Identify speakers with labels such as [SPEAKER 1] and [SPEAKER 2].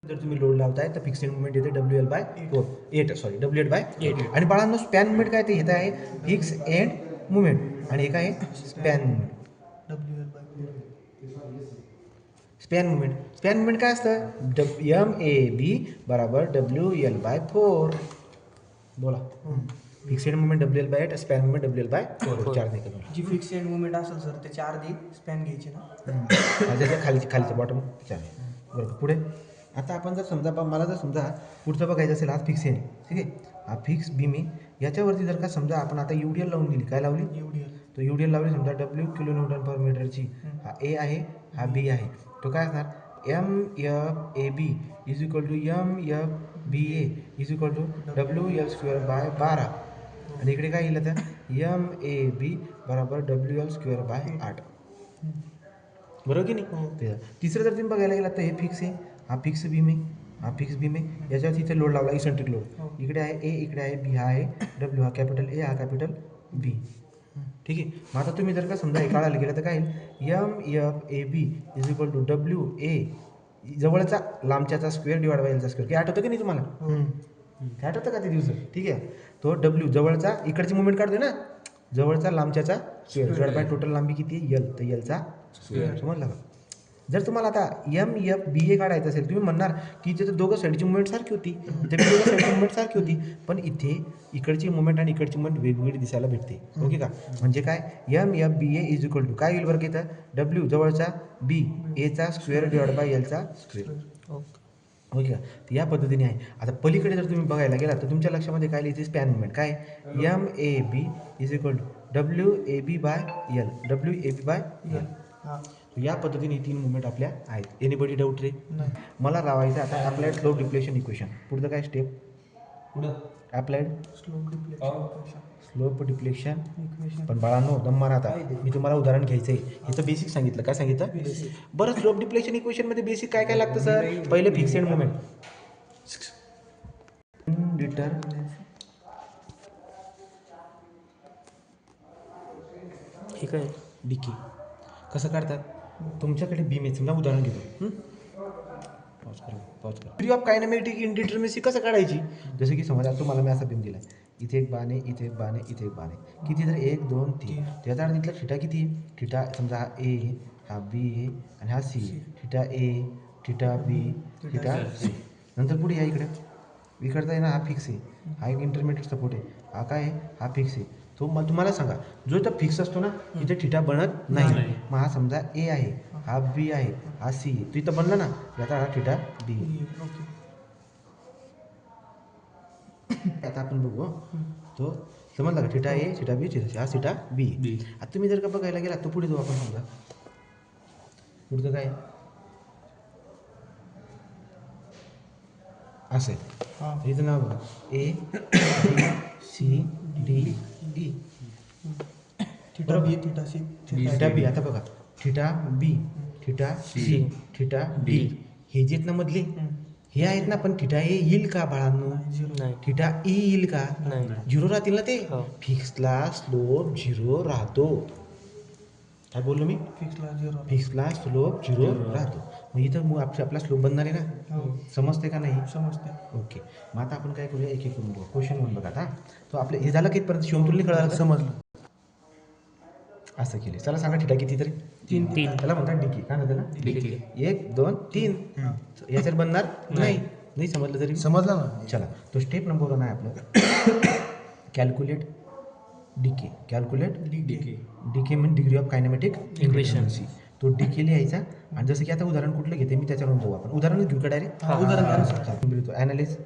[SPEAKER 1] जर तुम्ही लोड लावताय तर फिक्स्ड मुवमेंट येते WL/8 W8/8 आणि बाळांनो स्पॅन मुवमेंट काय ते येत आहे फिक्स एंड मुवमेंट आणि एक आहे स्पॅन मुवमेंट. स्पॅन मुवमेंट काय असतं MAB बराबर WL/4. बोला fixed movement WL/8 span movement WL/4 चार नाही का
[SPEAKER 2] जी फिक्स्ड मुवमेंट असेल सर त्याची अर्धी स्पॅन घ्यायची ना.
[SPEAKER 1] त्याच्या खालीचं बॉटम चार बरोबर. पुढे आता आपण जर समजा मला जर समजा पुढचं बघायचं असेल हा फिक्स एंड ठीक आहे हा फिक्स बीम आहे याच्यावरती जर का समजा आपण आता UDL लावून दिली काय लावली तो UDL लावली समजा W किलो न्यूटन पर मीटरची हा A आहे हा B आहे तो काय असणार MFAB is equal to MFBA is equal to WL²/12 आणि इकडे काय येईल आता MAB बरोबर WL²/8 बरोबर की नाही. तिसरं जर तुम्ही बघायला गेला तर हे फिक्स आहे हा फिक्स बीम आहे याच्यावर तिथे लोड लावला इसेंट्रिक लोड इकडे आहे A इकडे आहे B हा आहे W हा कॅपिटल A हा कॅपिटल B ठीक आहे. मग आता तुम्ही जर का समजा हे काढायला गेलं तर काय MFAB is equal to WA जवळचा लांबच्याचा स्क्वेअर डिवाइड बाय एलचा स्क्वेअर काय आठवतं की नाही तुम्हाला काय आठवतं का ते दिवस ठीक आहे. तो W जवळचा इकडची मुवमेंट काढतोय ना जवळचा लांबच्याचा स्क्वेअर डिवाइड बाय टोटल लांबी किती आहे L तर Lचा स्क्वेअर समजला का. जर तुम्हाला आता MFBA काढायचं असेल तुम्ही म्हणणार की इथे तर दोघं साईडची मुवमेंट सारखी होती इथे दोघं साईडची मुवमेंट सारखी होती पण इथे इकडची मुवमेंट आणि इकडची मुवमेंट वेगवेगळी दिसायला भेटते ओके का. म्हणजे काय MFBA इज इक्वल टू काय येईल बरं इथं W जवळचा B Aचा स्क्वेअर डिवाइड बाय Lचा स्क्वेअर ओके का. तर या पद्धतीने आहे. आता पलीकडे जर तुम्ही बघायला गेला तर तुमच्या लक्षामध्ये काय लिहिते स्पॅन मुवमेंट काय MAB is equal to WAB/L या पद्धतीने तीन मुवमेंट आपल्या आहेत. एनीबडी डाऊट रे मला लावायचं आता अप्लाइड स्लोप डिप्लेशन इक्वेशन पुढचं काय स्टेप पुढं अप्लाइड स्लोप डिप्लेशन पण बाळांनो दम मारा आता मी तुम्हाला उदाहरण घ्यायचं आहे याचं बेसिक सांगितलं काय सांगितलं बरं स्लोप डिप्लेशन इक्वेशन मध्ये बेसिक काय काय लागतं सर पहिले फिक्स एंड मुवमेंट ठीक आहे डीके कसं काढतात तुमच्याकडे बीम आहे समजा उदाहरण घेतो पॉज करा थ्री ऑफ कायनेमॅटिक इंडिटर्मिसी कसं काढायची जसं की समजा तुम्हाला मी असा बीम दिला इथे एक बाण आहे इथे एक बाण आहे इथे एक बाण आहे किती तर 1 2 3 त्याचा अर्थ इथला थिटा किती आहे थिटा समजा हा A हा B आहे आणि हा C theta A theta B theta C नंतर पुढे या इकडचा आहे ना हा फिक्स आहे हा एक इंटरमिडिएट सपोर्ट आहे हा काय आहे हा फिक्स आहे तो मग तुम्हाला सांगा जो तर फिक्स असतो ना तिथे थिटा बनत नाही मग हा समजा A आहे हा B आहे हा C आहे तो इथं बनला ना याचा हा थिटा B आता आपण बघू तो समजला का theta A theta B theta हा थिटा B आता तुम्ही जर का बघायला गेला तो पुढे जाऊ आपण समजा पुढचं काय असेल इथं नाव बघा A B C D E
[SPEAKER 2] theta B theta C
[SPEAKER 1] theta B आता बघा theta B theta C theta D हे जे आहेत ना मधले हे आहेत ना पण थिटा A येईल का बाळांनो थिटा E येईल का झिरो राहतील ना ते फिक्सला स्लोप झिरो राहतो काय बोललो मी फिक्सला स्लोप झिरो राहतो मग इथं मग आपला स्लोप बनणार आहे ना समजते का नाही
[SPEAKER 2] समजते
[SPEAKER 1] ओके. मग आता आपण काय करूया एक एक करून बघू क्वेश्चन 1 बघा आता तो आपलं हे झालं की परत शिवमतुल्य कळालं समजलं असं केले चला सांगा थिटा किती तरी 3 त्याला म्हणतात डीके काय म्हणतात ना 1 2 3 याच्यात बनणार नाही समजलं तरी समजलं ना. चला तो स्टेप नंबर 1 आहे आपलं कॅल्क्युलेट डीके डीके म्हणजे डिग्री ऑफ कायनेमॅटिक इक्वेशन्सी तो डीके लिहायचा आणि जसं की आता उदाहरण कुठलं घेते मी त्याच्यावरून जाऊ आपण उदाहरण घेऊ का डायरेक्ट उदाहरण ॲनालिस